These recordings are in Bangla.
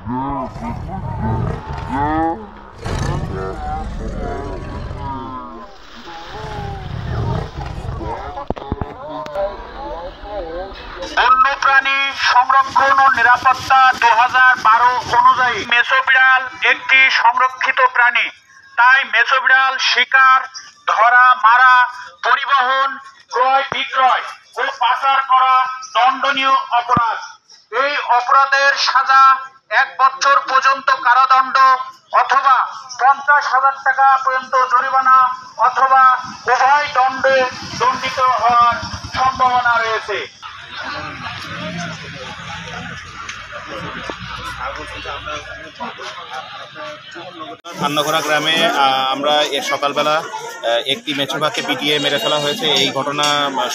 বন্যপ্রাণী সংরক্ষণ ও নিরাপত্তা 2012 অনুযায়ী মেছো বিড়াল একটি সংরক্ষিত প্রাণী। তাই মেছো বিড়াল শিকার, ধরা, মারা, পরিবহন, ক্রয় বিক্রয় ও পাচার করা দণ্ডনীয় অপরাধ। এই অপরাধের সাজা 1 বছর পর্যন্ত কারাদণ্ড অথবা 50,000 টাকা পর্যন্ত জরিমানা অথবা উভয় দণ্ডে দণ্ডিত হওয়ার সম্ভাবনা রয়েছে। ধান্যঘোড়া গ্রামে আমরা এর সকালবেলা একটি মেছোবাঘকে পিটিয়ে মেরে ফেলা হয়েছে। এই ঘটনা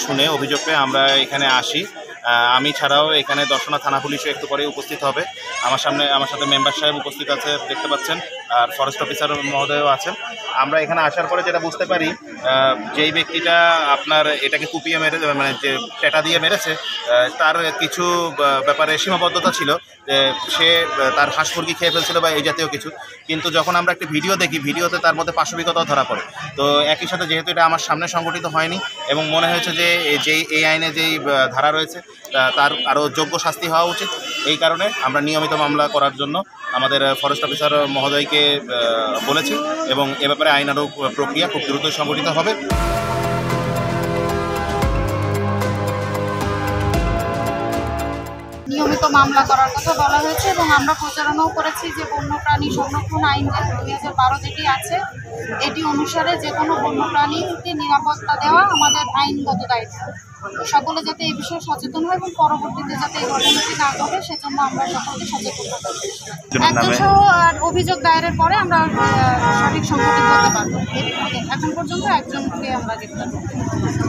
শুনে অভিযোগ পেয়ে আমরা এখানে আসি। আমি ছাড়াও এখানে দর্শনা থানা পুলিশও একটু পরে উপস্থিত হবে। আমার সাথে মেম্বার সাহেব উপস্থিত আছে, দেখতে পাচ্ছেন, আর ফরেস্ট অফিসার মহোদয়ও আছেন। আমরা এখানে আসার পরে যেটা বুঝতে পারি, যেই ব্যক্তিটা আপনার এটাকে কুপিয়ে মেরে মানে যে টেটা দিয়ে মেরেছে, তার কিছু ব্যাপারে সীমাবদ্ধতা ছিল। সে তার হাঁস মুরগি খেয়ে ফেলছিল বা এই জাতীয় কিছু। কিন্তু যখন আমরা একটি ভিডিও দেখি, ভিডিওতে তার মধ্যে পাশবিকতাও ধরা পড়ে। তো একই সাথে যেহেতু এটা আমার সামনে সংগঠিত হয়নি এবং মনে হয়েছে যে এই আইনে যেই ধারা রয়েছে তার আরও যোগ্য শাস্তি হওয়া উচিত, এই কারণে আমরা নিয়মিত মামলা করার জন্য আমাদের ফরেস্ট অফিসার মহোদয়কে বলেছি এবং এ ব্যাপারে আইনানুগ প্রক্রিয়া খুব দ্রুতই সংগঠিত হবে। নিয়মিত মামলা করার কথা বলা হয়েছে এবং আমরা প্রচারণাও করেছি যে বন্যপ্রাণী সংরক্ষণ আইন 2012 যেটি আছে, এটি অনুসারে যে কোনো বন্যপ্রাণীকে নিরাপত্তা দেওয়া আমাদের আইনগত দায়িত্ব। সকলে যাতে এই বিষয়ে সচেতন হয় এবং পরবর্তীতে যাতে এই ঘটনাটি না ঘটে সেজন্য আমরা সকলকে সচেতন করতে। একজন সহ অভিযোগ দায়েরের পরে আমরা সঠিক সংখ্যাটি বলতে পারবো। এখন পর্যন্ত একজনকে আমরা গ্রেফতার করতে